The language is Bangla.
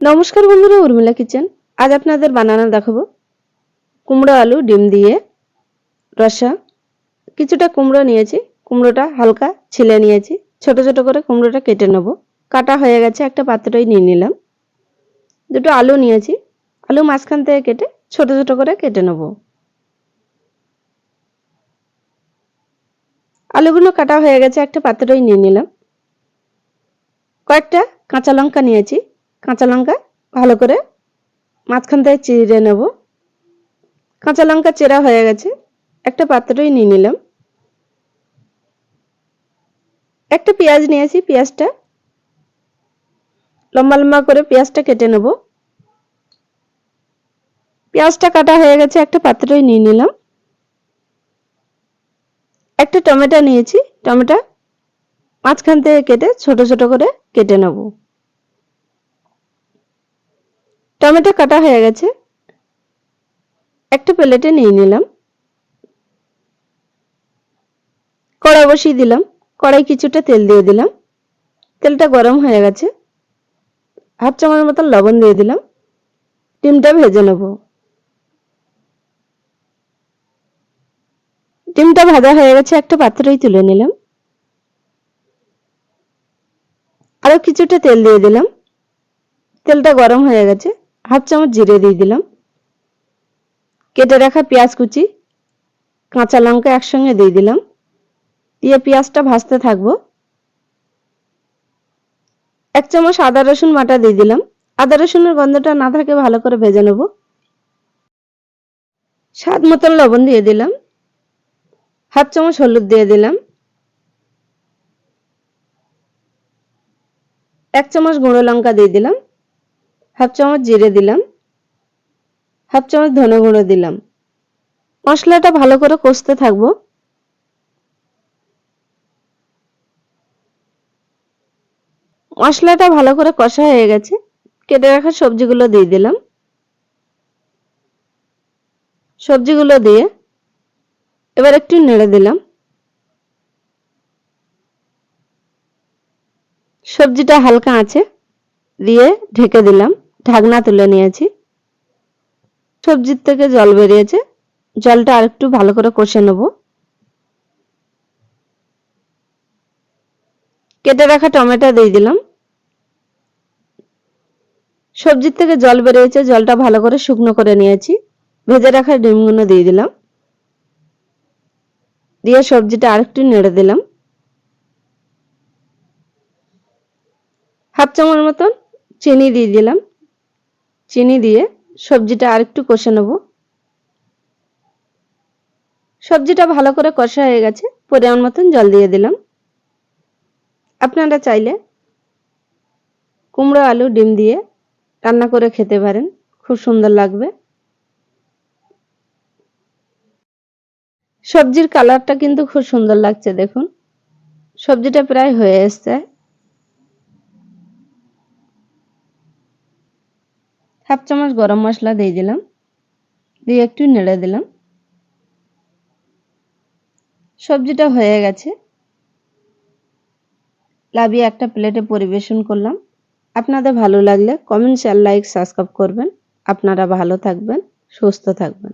নমস্কার বন্ধুরা, উর্মিলা কিচেন। আজ আপনাদের বানানো দেখাবো কুমড়ো আলু ডিম দিয়ে রসা। কিছুটা কুমড়ো নিয়েছি, কুমড়োটা হালকা ছিলে নিয়েছি, ছোট ছোট করে কুমড়োটা কেটে নেব। কাটা হয়ে গেছে, একটা পাত্রই নিয়ে নিলাম। দুটো আলু নিয়েছি, আলু মাঝখান থেকে কেটে ছোট ছোট করে কেটে নেব। আলুগুলো কাটা হয়ে গেছে, একটা পাত্রই নিয়ে নিলাম। কয়েকটা কাঁচা লঙ্কা নিয়েছি, কাঁচা লঙ্কা ভালো করে মাঝখান থেকে চিড়ে নেব। কাঁচা লঙ্কা চেরা হয়ে গেছে, একটা পাত্রই নিয়ে নিলাম। একটা পেঁয়াজ নিয়েছি, পেঁয়াজটা লম্বা লম্বা করে পেঁয়াজটা কেটে নেব। পেঁয়াজটা কাটা হয়ে গেছে, একটা পাত্রই নিয়ে নিলাম। একটা টমেটো নিয়েছি, টমেটো মাঝখান থেকে কেটে ছোট ছোট করে কেটে নেব। টমেটো কাটা হয়ে গেছে, একটা প্লেটে নিয়ে নিলাম। কড়াই বসিয়ে দিলাম, কড়াই কিছুটা তেল দিয়ে দিলাম। তেলটা গরম হয়ে গেছে, হাফ চামচ মতন লবণ দিয়ে দিলাম। ডিমটা ভেজে নেব। ডিমটা ভাজা হয়ে গেছে, একটা পাত্রই তুলে নিলাম। আরো কিছুটা তেল দিয়ে দিলাম। তেলটা গরম হয়ে গেছে, হাফ চামচ জিরে দিয়ে দিলাম। কেটে রাখা পেঁয়াজ কুচি, কাঁচা লঙ্কা একসঙ্গে দিয়ে দিলাম। দিয়ে পেঁয়াজটা ভাজতে থাকবো। এক চামচ আদা রসুন বাটা দিয়ে দিলাম। আদা রসুনের গন্ধটা না থাকে ভালো করে ভেজে নেব। স্বাদ মতন লবণ দিয়ে দিলাম। হাফ চামচ হলুদ দিয়ে দিলাম। এক চামচ গুঁড়ো লঙ্কা দিয়ে দিলাম। হাফ চামচ জিরে দিলাম। হাফ চামচ ধনে গুঁড়ো দিলাম। মশলাটা ভালো করে কষতে থাকবো। মশলাটা ভালো করে কষা হয়ে গেছে, কেটে রাখা সবজিগুলো দিয়ে দিলাম। সবজিগুলো দিয়ে এবার একটু নেড়ে দিলাম। সবজিটা হালকা আছে দিয়ে ঢেকে দিলাম। ঢাকনা তুলে নিয়েছি। সবজির থেকে জল বেরিয়েছে, জলটা আরেকটু ভালো করে কষে নেব। কেটে রাখা টমেটো দিয়ে দিলাম। সবজির থেকে জল বেরিয়েছে, জলটা ভালো করে শুকনো করে নিয়েছি। ভেজে রাখা ডিমগুলো দিয়ে দিলাম। দিয়ে সবজিটা আরেকটু নেড়ে দিলাম। হাফ চামচ মতন চিনি দিয়ে দিলাম। চিনি দিয়ে সবজিটা আরেকটু কষে নেব। সবজিটা ভালো করে কষা হয়ে গেছে, পরিমাণ মতন জল দিয়ে দিলাম। আপনারা চাইলে কুমড়ো আলু ডিম দিয়ে রান্না করে খেতে পারেন, খুব সুন্দর লাগবে। সবজির কালারটা কিন্তু খুব সুন্দর লাগছে, দেখুন সবজিটা প্রায় হয়ে এসছে। হাফ চামচ গরম মশলা দিয়ে দিলাম। দিয়ে একটু নেড়ে দিলাম। সবজিটা হয়ে গেছে, লাভিয়ে একটা প্লেটে পরিবেশন করলাম। আপনাদের ভালো লাগলে কমেন্ট, শেয়ার, লাইক, সাবস্ক্রাইব করবেন। আপনারা ভালো থাকবেন, সুস্থ থাকবেন।